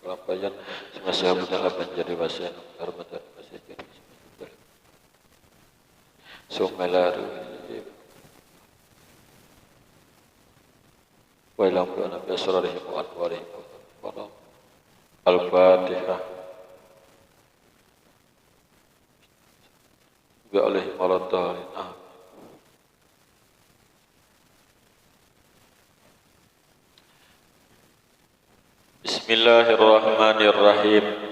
kelampayan semasa budaya banjari wasan karmatan masih jadi sumelaru wa ilam bi asrarihim wa anwarihim wa al-fatihah bi alaihi waladhdallin amin. Bismillahirrahmanirrahim.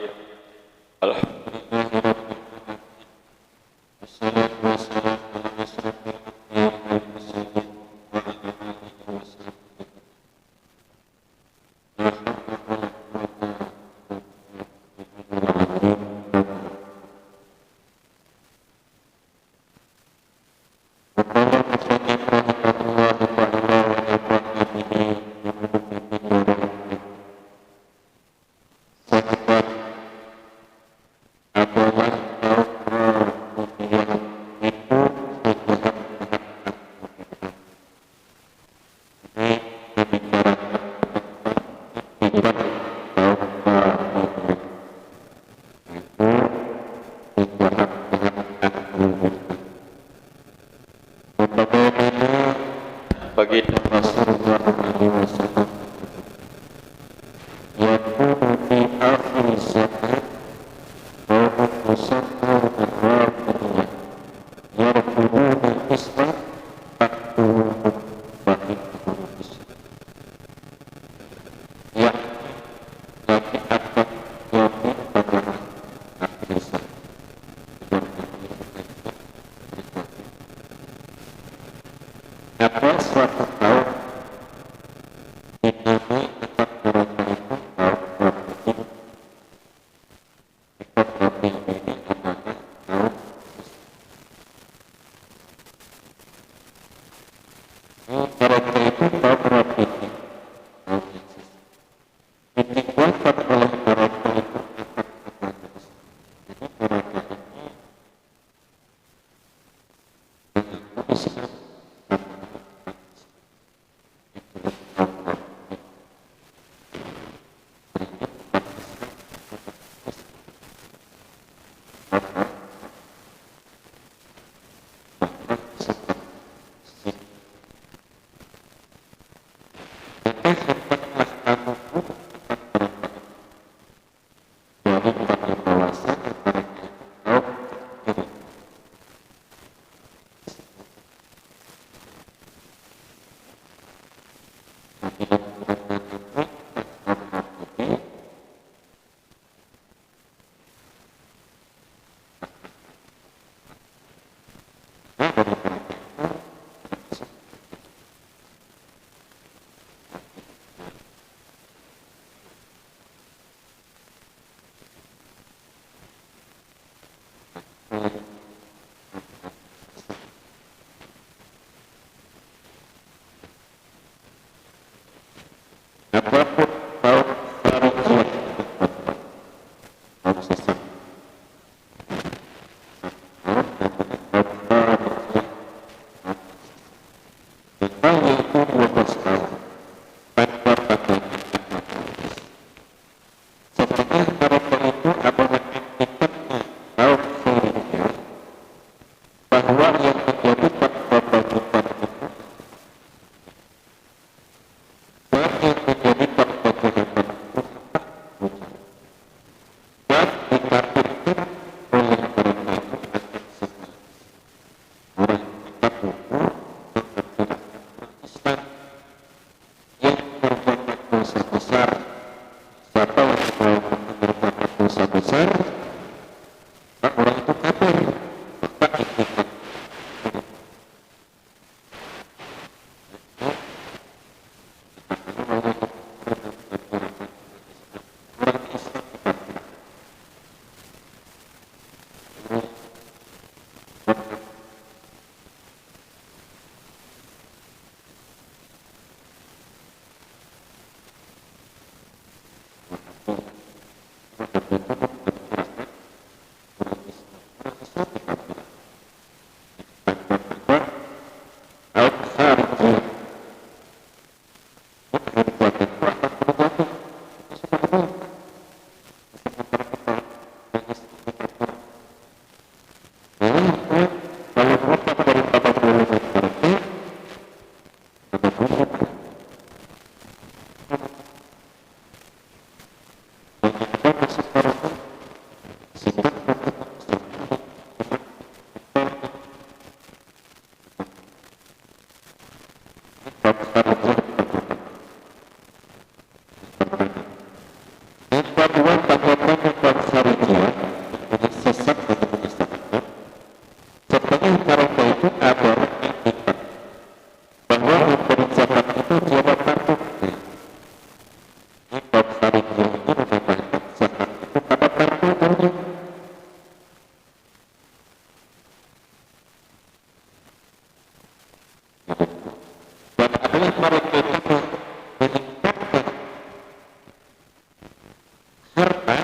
Karena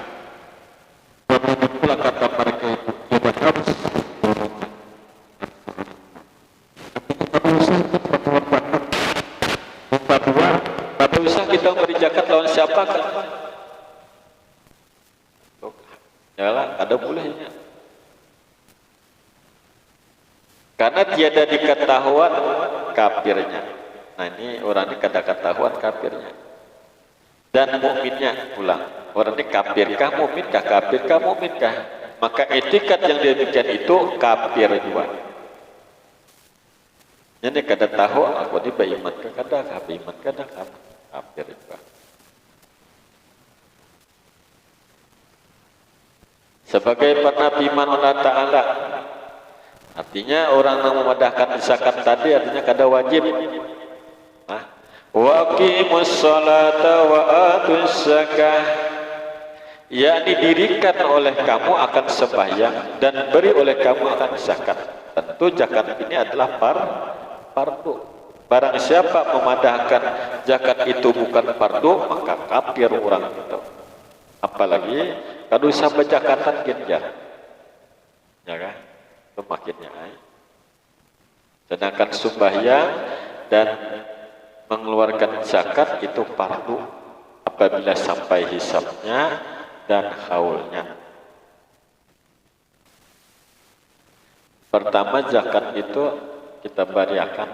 bagaimana pula kata mereka itu kita harus berhormat. Tapi usaha itu berhormat. Yang kedua, Pada usaha kita beri zakat lawan siapa kan? Yalah, ada bolehnya. Karena tiada diketahuan kafirnya. Nah ini orang ini kada ketahuan kafirnya. Dan mukminnya pulang. Orang ini kafirkah mukminkah, kafirkah mukminkah? Maka etikat yang demikian itu kafir juga. Jadi kada tahu aku ini beriman ke kada, beriman kada kafir juga. Sebagai penabiman Allah Ta'ala, artinya orang yang memadahkan zakat tadi artinya kada wajib. Nah, wa aqimus salata wa atuz zakah, yakni dirikan oleh kamu akan sembahyang dan beri oleh kamu akan zakat. Tentu zakat ini adalah fardu. Barang siapa memadahkan zakat itu bukan fardu, maka kafir orang itu. Apalagi kalau sampai zakatan genjar, ya kan? Itu makinnya. Sedangkan sembahyang dan mengeluarkan zakat itu fardu apabila sampai hisabnya dan haulnya. Pertama zakat itu kita berikan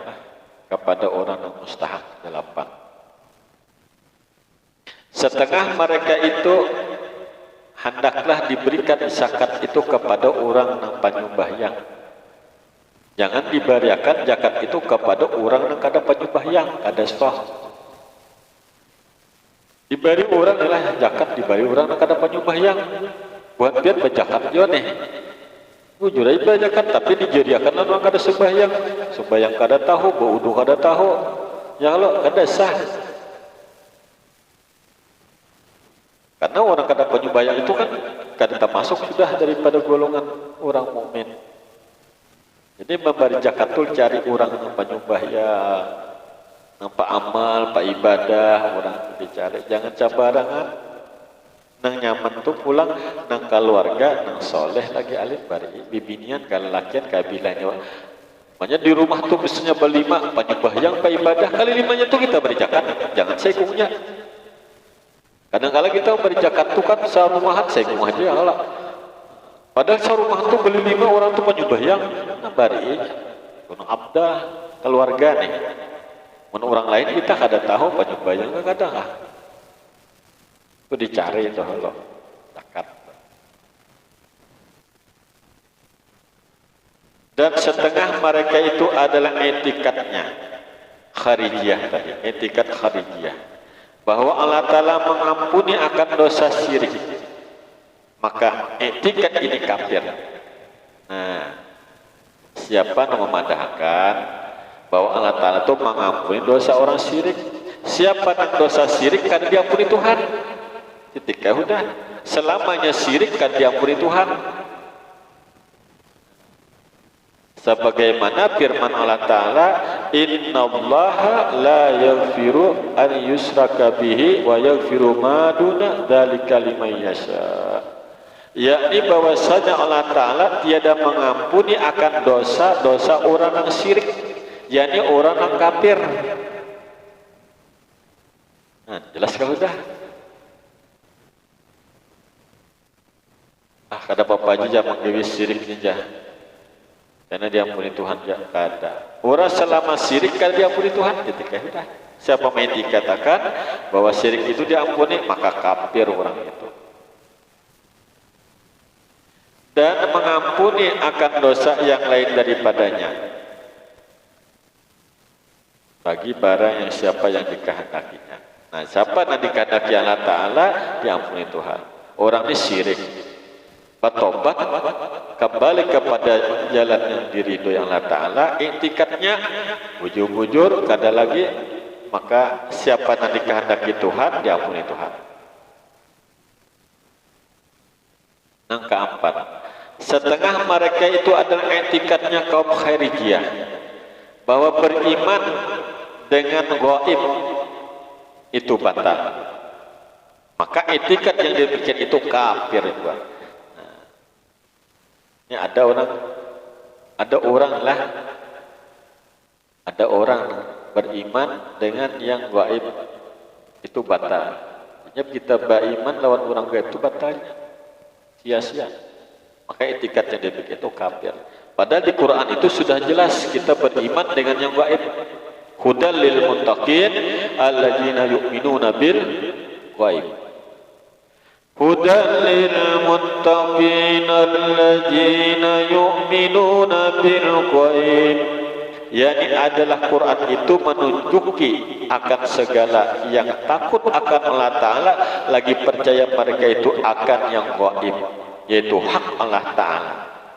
kepada orang yang mustahak 8. Setengah mereka itu hendaklah diberikan zakat itu kepada orang yang penyembahyang. Jangan diberikan zakat itu kepada orang yang kada penyembahyang, kada sah. Diberi orang adalah zakat diberi orang yang kada penyembahyang. Buat biar berzakat jo nih. Jujur aja zakat tapi dijadikan orang kada sembahyang. Sembahyang kada tahu, berwudu kada tahu. Ya lo kada sah. Karena orang kada penyembahyang itu kan kada termasuk sudah daripada golongan orang mukmin. Jadi memberi zakat itu cari orang yang penyembahyang, nampak amal, pak ibadah, orang dicari. Jangan cabarangan. Nang nyaman tu pulang, nang keluarga, nang soleh lagi alim bari bibinian kalau lakian kabilahnya. Makanya di rumah tu misalnya berlima penyembahyang, pak ibadah kali limanya tu kita beri zakat. Jangan sekungnya. Kadang-kadang kita beri zakat tu kan serumahan segung aja lah. Padahal serumahan tu beli 5 orang tu penyembahyang, nah bari kuno abdah keluarga nih. Mun orang lain kita kada tahu penyembahyang kadang lah. Itu dicari itu lo zakat. Dan setengah mereka itu adalah etikatnya kharijiyah tadi, etikat kharijiyah. Bahwa Allah Ta'ala mengampuni akan dosa syirik, maka etikat ini kafir. Nah, siapa yang memadahkan bahwa Allah Ta'ala itu mengampuni dosa orang syirik? Siapa yang dosa syirik kan diampuni Tuhan? Ketika udah selamanya syirik kan diampuni Tuhan. Sebagaimana firman Allah Ta'ala, innallaha la yaghfiru an yushraka bihi wa yaghfiru ma duna dzalika liman yasha. Yakni bahwasanya Allah Ta'ala tiada mengampuni akan dosa-dosa orang yang syirik, yakni orang yang kafir. Nah, jelas kalau dah. Kada apa-apa aja menggawis syirik aja. Karena diampuni Tuhan ya kada. Orang selama syirik kada diampuni Tuhan ketika sudah. Siapa main dikatakan bahwa syirik itu diampuni maka kafir orang itu. Dan mengampuni akan dosa yang lain daripadanya. Bagi barang yang siapa yang dikehendakinya. Nah, siapa yang dikehendaki Allah Ta'ala diampuni Tuhan. Orang ini syirik. Bertobat kembali kepada jalan yang diridhoi Allah Ta'ala, iktikadnya bujur-bujur kada lagi, maka siapa yang dikehendaki Tuhan diampuni Tuhan. Yang keempat, setengah mereka itu adalah iktikadnya kaum kharijiyah, bahwa beriman dengan gaib itu batal. Maka etikat yang dia bikin itu kafir juga. Nah, ini ada orang beriman dengan yang gaib itu batal. Hanya kita beriman lawan orang gaib itu batalnya, sia-sia. Maka etikat yang dia bikin itu kafir. Padahal di Quran itu sudah jelas kita beriman dengan yang gaib. Hudal lil muttaqin alladzina yu'minuna bil ghaib. Hudal lil muttaqin alladzina yu'minuna bil ghaib. Yani adalah Quran itu menunjuki akan segala yang takut akan Allah Ta'ala, lagi percaya mereka itu akan yang gaib, yaitu hak Allah Ta'ala.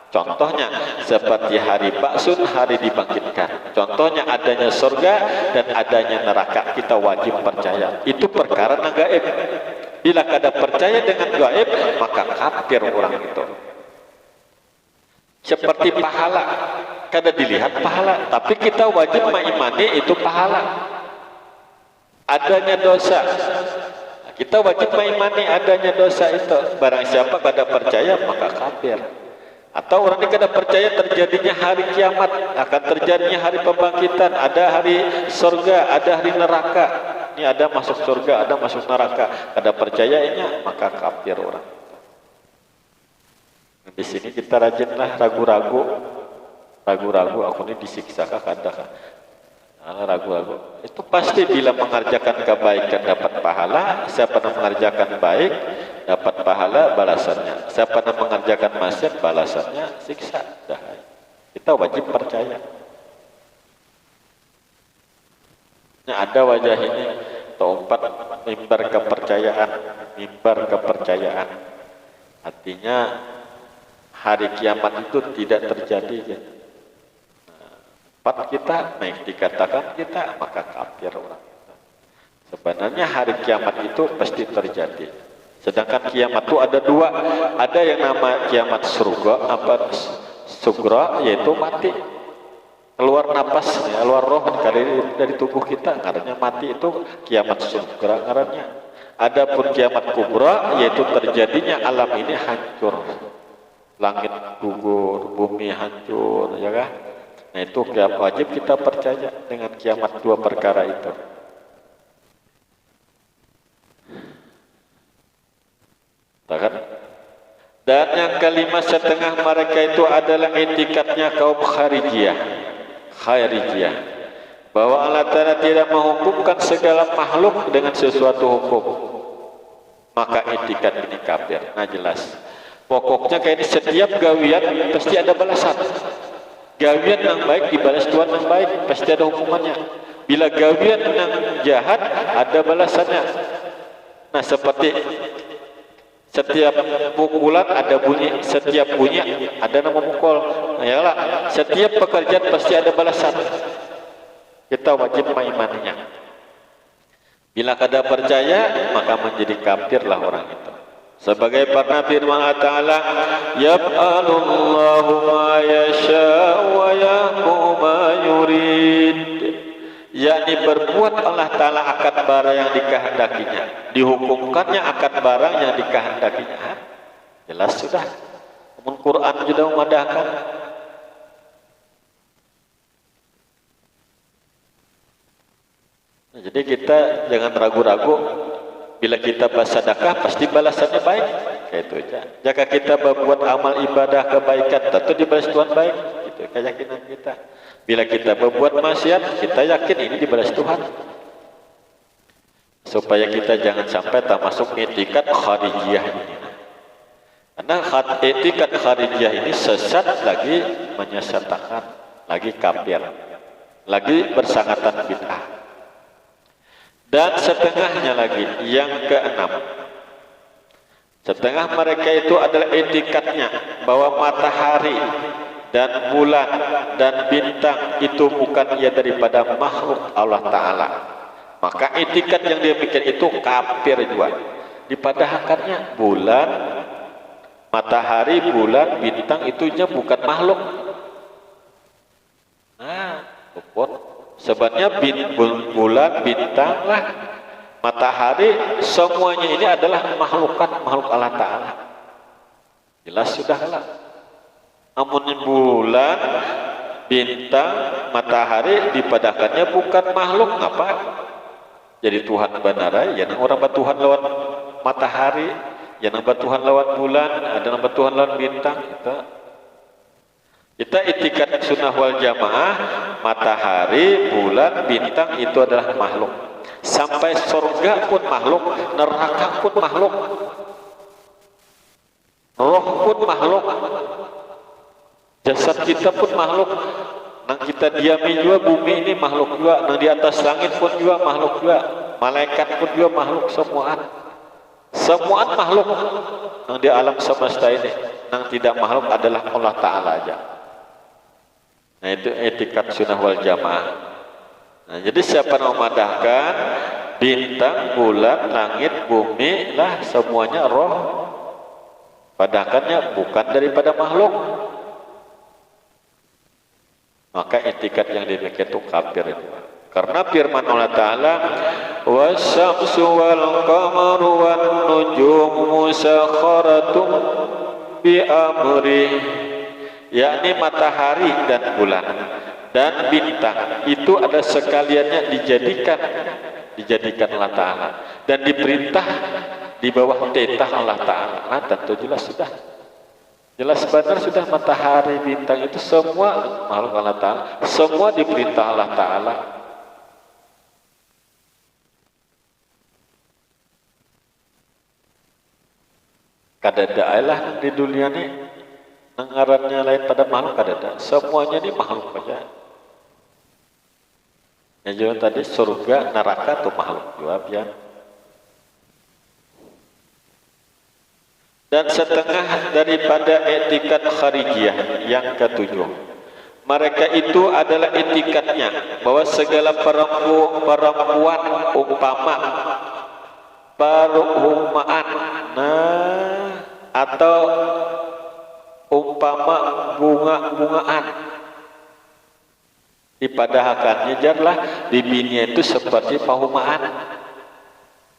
Contohnya seperti hari ba'sun, hari dibangkitkan. Contohnya adanya surga dan adanya neraka, kita wajib percaya. Itu perkara yang gaib. Bila kada percaya dengan gaib, maka kafir orang itu. Seperti pahala, kada dilihat pahala, tapi kita wajib mengimani itu pahala. Adanya dosa, kita wajib mengimani adanya dosa itu. Barang siapa kada percaya, maka kafir. Atau orang yang kada percaya terjadinya hari kiamat, akan terjadinya hari pembangkitan, ada hari surga, ada hari neraka. Ini ada masuk surga, ada masuk neraka. Kada percayanya, maka kafir orang. Di sini kita rajinlah ragu-ragu, aku ini disiksa kah kada kah? Ragu-ragu. Itu pasti bila mengerjakan kebaikan dapat pahala. Siapa yang mengerjakan baik dapat pahala balasannya. Siapa yang mengerjakan maksiat balasannya siksa. Kita wajib percaya. Nah, ada wajah ini tempat mimbar kepercayaan. Artinya hari kiamat itu tidak terjadi. Kita naik dikatakan kita, maka kafir orang. Sebenarnya hari kiamat itu pasti terjadi. Sedangkan kiamat itu ada dua, ada yang nama kiamat surga, sugra, yaitu mati, keluar napas, ya, keluar roh dari tubuh kita, ngarannya mati, itu kiamat sugra ngarannya. Adapun kiamat kubra, yaitu terjadinya alam ini hancur, langit gugur, bumi hancur, ya kan? Nah itu wajib kita percaya dengan kiamat dua perkara itu. Kan? Dan yang kelima setengah mereka itu adalah etikatnya kaum kharijiyah. Bahwa Allah Ta'ala tidak menghukumkan segala makhluk dengan sesuatu hukum. Maka etikat ini kafir. Nah jelas. Pokoknya kayak ini setiap gawian pasti ada balasan. Gawian yang baik dibalas Tuhan yang baik, pasti ada hukumannya. Bila gawian yang jahat, ada balasannya. Nah seperti setiap pukulan ada bunyi, setiap bunyi ada nama mukul. Nah, yalah, setiap pekerjaan pasti ada balasan. Kita wajib mengimaninya. Bila kada percaya, maka menjadi kafirlah orang itu. Sebagai pernah firman Allah Ta'ala, yaf'alullahu ma yasha'u wa yahkumu ma yurid. Yakni berbuat Allah Ta'ala akan barang yang dikehendakinya, dihukumkannya akan barang yang dikehendakinya. Jelas sudah. Namun Quran sudah memadahkan. Nah, jadi kita jangan ragu-ragu. Bila kita bersedekah pasti balasannya baik. Kayak itu aja. Jika kita berbuat amal ibadah kebaikan, tentu dibalas Tuhan baik. Itu keyakinan kita. Bila kita berbuat maksiat, kita yakin ini dibalas Tuhan. Supaya kita jangan sampai termasuk etikat kharijiyah ini. Karena etikat kharijiyah ini sesat, lagi menyesatkan, lagi kafir, lagi bersangatan bid'ah. Dan setengahnya lagi, yang keenam, setengah mereka itu adalah etikatnya bahwa matahari dan bulan dan bintang itu bukan ia daripada makhluk Allah Ta'ala. Maka etikat yang dia bikin itu kafir juga. Dipadahkannya bulan, matahari, bulan, bintang itu bukan makhluk. Nah, sebabnya bulan, bintang lah Matahari semuanya ini adalah makhluk Allah Ta'ala. Jelas sudahlah. Amun bulan, bintang, matahari dipadakannya bukan makhluk, ngapa? Jadi Tuhan benar ya, orang Tuhan lawan matahari, ya nambah Tuhan lawan bulan, ada nambah Tuhan lawan bintang. Kita itikat sunnah wal jamaah, matahari, bulan, bintang itu adalah makhluk. Sampai surga pun makhluk, neraka pun makhluk, roh pun makhluk, jasad kita pun makhluk. Nang kita diami juga bumi ini makhluk juga, nang di atas langit pun juga makhluk juga, malaikat pun juga makhluk, semuaan makhluk. Nang di alam semesta ini, nang tidak makhluk adalah Allah Ta'ala aja. Nah itu etikat sunnah wal jamaah. Nah, jadi siapa yang memadahkan bintang, bulan, langit, bumi lah semuanya roh, padahkannya bukan daripada makhluk, maka etikat yang demikian itu kafir itu. Karena firman Allah Ta'ala, wasyamsu wal qamaru wan nujumu musakhkharatun bi amri, yakni matahari dan bulan dan bintang itu ada sekaliannya dijadikan Allah Ta'ala dan diperintah di bawah titah Allah Ta'ala. Nah tentu jelas benar sudah matahari, bintang itu semua makhluk Allah Ta'ala, semua diperintah Allah Ta'ala. Kadada lah di dunia ini ngarannya lain pada makhluk, kadada semuanya ini makhluk aja. Yang juga tadi surga, neraka itu makhluk juga ya. Dan setengah daripada etikat kharijiyah yang ketujuh, mereka itu adalah etikatnya bahwa segala perempuan umpama perumpamaan, atau umpama bunga-bungaan dipadahkannya jarlah bibinya itu seperti paumaan,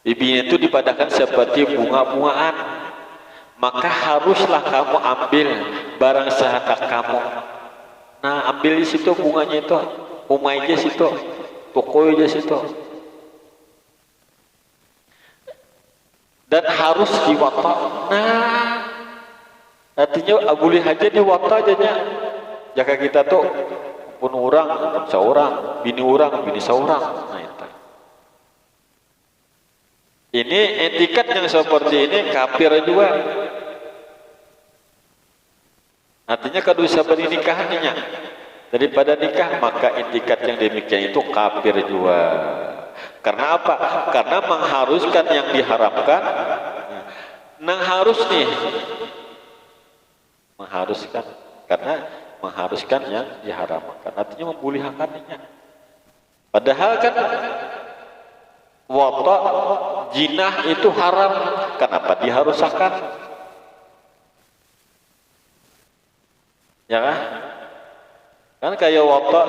bibinya itu dipadahkan seperti bunga-bungaan, maka haruslah kamu ambil barang sehak kamu. Nah ambil di situ bunganya itu, umai aja situ, pokoknya aja situ, dan harus diwata. Nah artinya boleh aja diwata aja nya. Jika kita tuh pun orang, pun seorang, bini seorang. Nah itu. Ini etikat yang seperti ini kafir juga. Artinya kalau bisa bernikahnya daripada nikah, maka etikat yang demikian itu kafir juga. Karena apa? Karena mengharuskan yang diharapkan. Nah harus nih mengharuskan, karena mengharuskan yang diharamkan, artinya membolehkannya. Padahal kan wata jinah itu haram, kenapa diharuskan? Ya kan kayak wata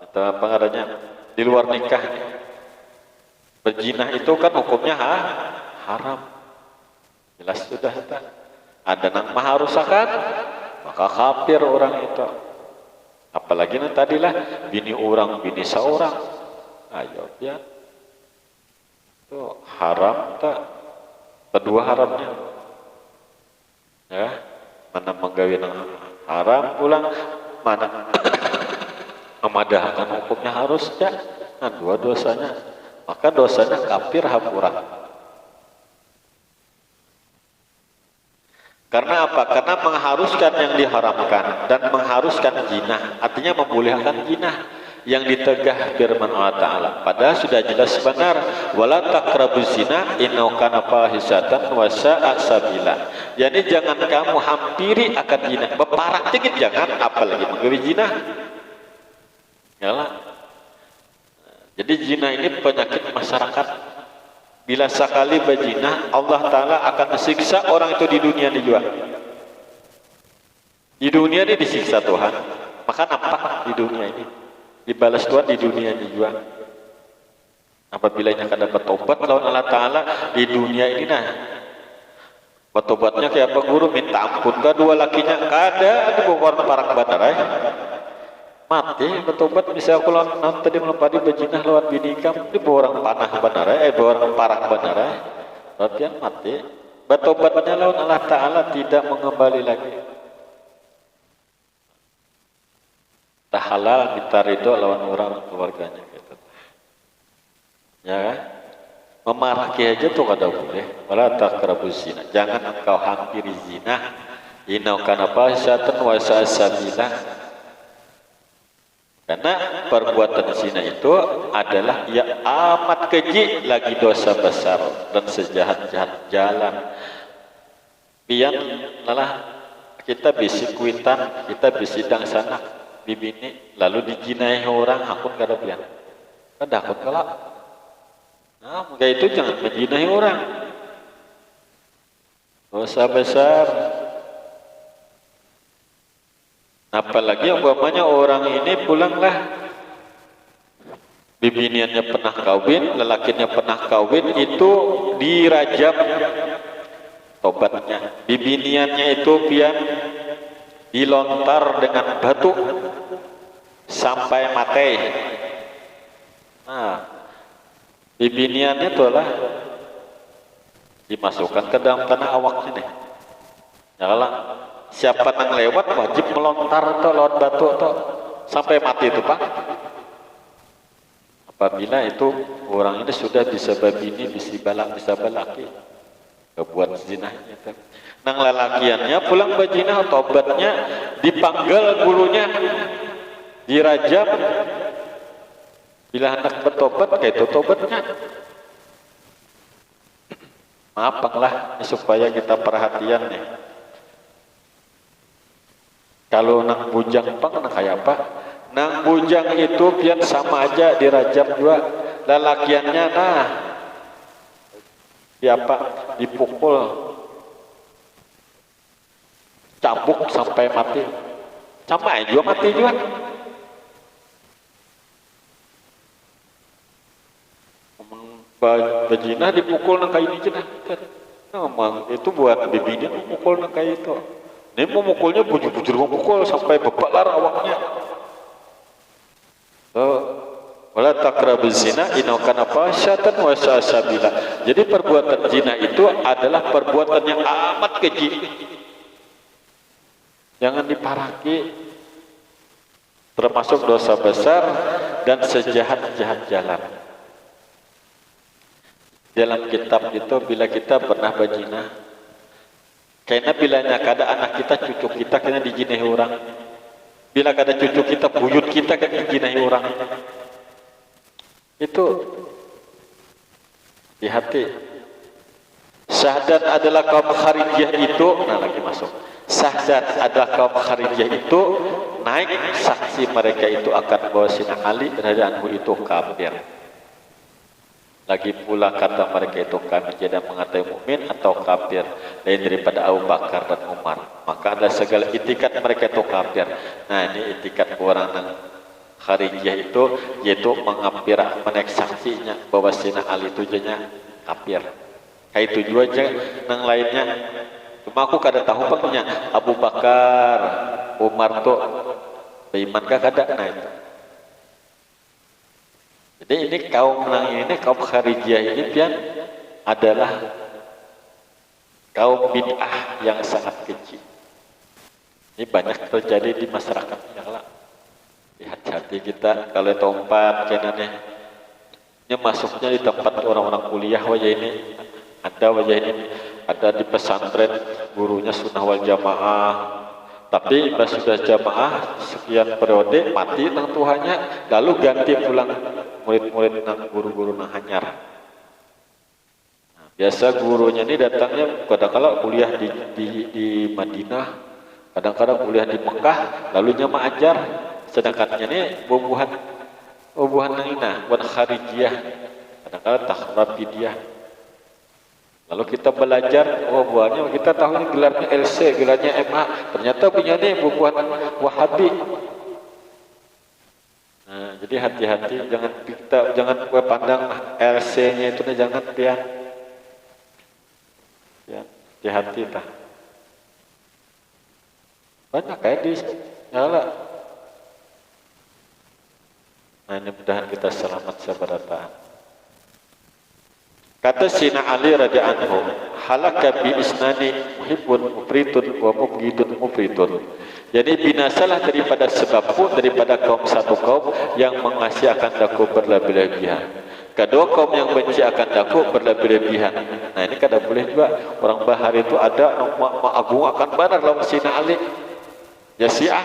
itu apa adanya di luar nikah, berjinah itu kan hukumnya haram, jelas sudah tak. Ada nang mengharuskan, maka kafir orang itu. Apalagi nanti tadilah bini orang, bini seorang. Ayo ya, itu haram tak? Kedua haramnya. Ya, mana menggawi nang haram pulang, mana memadahkan hukumnya harus ya. Nah dua dosanya, maka dosanya kafir hampura. Karena apa? Karena mengharuskan yang diharamkan dan mengharuskan jinah, artinya membolehkan jinah yang ditegah firman Allah Ta'ala. Padahal sudah jelas benar, wala taqrabuz zina innahu kana fahisatan wa sa'a sabila. Jadi jangan kamu hampiri akan zina, beparak dikit jangan, apalagi menggawi zina. Yalah. Jadi zina ini penyakit masyarakat. Bila sekali berzina, Allah Ta'ala akan mesiksa orang itu di dunia ini juga. Di dunia ini disiksa Tuhan. Maka nampak di dunia ini. Dibalas Tuhan di dunia ini juga. Apabila nya kada bertobat lawan Allah Ta'ala di dunia ini nah. Bertobatnya kayak apa guru? Minta ampun ke dua lakinya. Kada di bawah parang bandarai. Mati bertobat bisa aku lawan tadi melempadi bejinah lawan binikam di bawah orang panah bandarai. Bawah orang parang bandarai. Berarti mati. Bertobatnya lawan Allah Ta'ala tidak mengembali lagi. Tak halal minta ridho lawan orang keluarganya gitu. Ya kan? Memarahi aja tuh kada boleh. Wala taqrabuz zina. Jangan engkau hampiri zina. Inau kana fasyatan wa sa'sabilah. Karena perbuatan zina itu adalah ya amat keji lagi dosa besar dan sejahat-jahat jalan. Pian lalah kita bisi kuitan, kita bisi dang sana bibini lalu dijinai orang akun kada pian. Kada akun kala. Nah, maka itu jangan menjinahi orang. Dosa besar. Apalagi umpamanya orang ini pulanglah bibiniannya pernah kawin, lelakinya pernah kawin, itu dirajam tobatnya. Bibiniannya itu pian dilontar dengan batu sampai mati. Nah, bibiniannya itulah dimasukkan ke dalam tanah awaknya nih. Janganlah siapa yang lewat wajib melontar tuh lewat batu tuh sampai mati itu Pak. Apabila itu orang ini sudah bisa babini, bisa balaki kebuat zinahnya tuh. Nang lelakiannya pulang bajinah tobatnya dipanggal gurunya dirajam. Bila hendak bertobat kayak itu tobatnya. Maafkanlah supaya kita perhatian nih. Kalau nang bujang pang nang kayak apa? Nang bujang itu pian sama aja dirajam juga. Lelakiannya nah siapa dipukul cabuk sampai mati. Sama aja juga mati juga. Bajinah dipukul nang kayu ini jenah. Memang itu buat bibinya memukul nang kayu itu. Ini memukulnya bujur-bujur memukul sampai bebalar awaknya. Wala taqrabuz zina innahu kana fasyatan wa sa'sabila. Jadi perbuatan zina itu adalah perbuatan yang amat keji. Jangan diparaki. Termasuk dosa besar dan sejahat-jahat jalan. Dalam kitab itu bila kita pernah bajinah, karena bilanya kada anak kita, cucu kita kena dijinahi orang. Bila kada cucu kita, buyut kita kena dijinahi orang. Itu di hati. Syahadat adalah kaum Kharijiyah itu, nah lagi masuk. Syahadat adalah kaum Kharijiyah itu naik saksi mereka itu akan bawa Sina Ali radhiyallahu itu kafir. Lagi pula kata mereka itu kami tidak mengatai mukmin atau kafir lain daripada Abu Bakar dan Umar. Maka ada segala itikat mereka itu kafir. Nah ini itikat orang yang Kharijiyah itu yaitu mengampir menaik saksinya bahwa Sina Ali itu jadinya kafir. Kayak itu juga aja yang lainnya. Cuma aku kada tahu paknya Abu Bakar, Umar tuh beriman kah kada? Nah itu. Jadi ini kaum ini kaum Kharijiyah ini pian adalah kaum bid'ah yang sangat keji. Ini banyak terjadi di masyarakat yang lah. Hati-hati kita kalau tempat kenannya ini masuknya di tempat orang-orang kuliah wajah ini wajah ini ada di pesantren gurunya sunnah wal jamaah. Tapi pas sudah jamaah sekian periode mati nang Tuhannya, lalu ganti pulang murid-murid nang guru-guru nang hanyar. Nah, biasa gurunya ini datangnya kadang-kadang kuliah di Madinah, kadang-kadang kuliah di Mekah, lalu nyama ajar. Sedangkan ini bubuhan nang ina, buat Kharijiyah, kadang-kadang Takhrabidiyah. Lalu kita belajar, oh buahnya kita tahu ini gelarnya LC, gelarnya MA. Ternyata punya ini bubuhan Wahabi. Nah, jadi hati-hati, jangan pandang LC-nya itu, jangan dia. Ya, hati-hati lah. Banyak kayak di nyala. Nah, ini mudahan kita selamat sabarata. Kata Sina Ali radhiyallahu anhu, halaka bi isnani muhibbun mufritun wa mubghidun mufritun. Jadi binasalah daripada sebabku, daripada kaum satu kaum yang mengasihi akan daku berlebih-lebihan. Kedua kaum yang benci akan daku berlebih-lebihan. Nah ini kada boleh juga. Orang Bahar itu ada agung akan benar lawan Sina Ali. Ya Syiah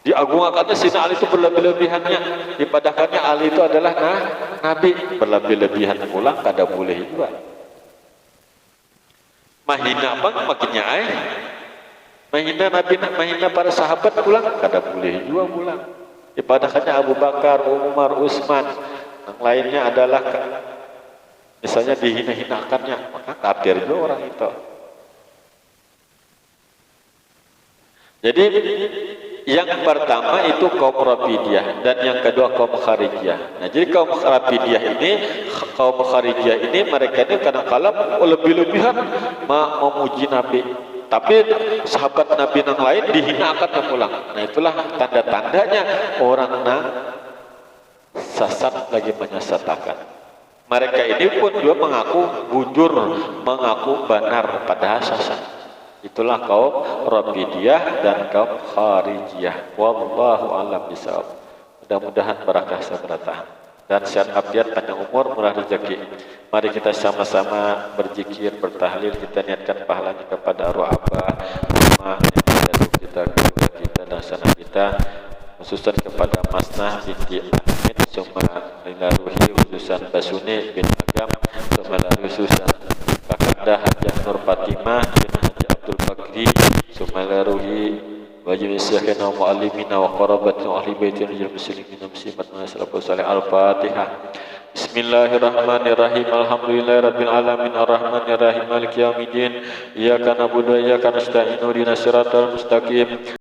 diagungkannya Sina Ali itu berlebih-lebihannya, dipadahkannya Ali itu adalah Nabi, berlebih-lebihan pulang kada boleh juga. Mahina bang makinnya mahina Nabi, mahina para sahabat pulang kada boleh juga pulang. Dipadahkannya Abu Bakar, Umar, Utsman, yang lainnya adalah misalnya dihina-hinakannya, maka kafir juga orang itu. Jadi yang pertama itu kaum Rafidiyah dan yang kedua kaum Kharijiyah. Nah, jadi kaum Rafidiyah ini, kaum Kharijiyah ini mereka ini kadang-kadang lebih-lebihan memuji Nabi. Tapi sahabat Nabi yang lain dihinakan dan pulang. Nah, itulah tanda-tandanya orang sesat lagi menyesatkan. Mereka ini pun juga mengaku bujur, mengaku benar padahal sesat. Itulah kaum Rafidiyah dan kaum Kharijiyah. Wallahu a'lam bishawab. Mudah-mudahan barakah sabarata dan sehat afiat, panjang umur, murah rezeki. Mari kita sama-sama berzikir, bertahlil, kita niatkan pahalanya kepada arwah Abah, Mama, nenek kita, keluarga kita dan sanak kita, khususan kepada Masnah binti Amin, summa lillahi khususan Basuni bin Agam, summa lillahi khususan Kakanda Hajah Nur Fatimah bin Abdul Bakri, sumalaruhi wajib syekhina wa mu'allimina wa qarabatina wa ahli baitina wal muslimin muslimat sallallahu alaihi al-Fatihah. Bismillahirrahmanirrahim. Alhamdulillahirabbil alamin arrahmanirrahim maliki yaumiddin. Iyyaka na'budu wa iyyaka nasta'in ihdinas siratal mustaqim.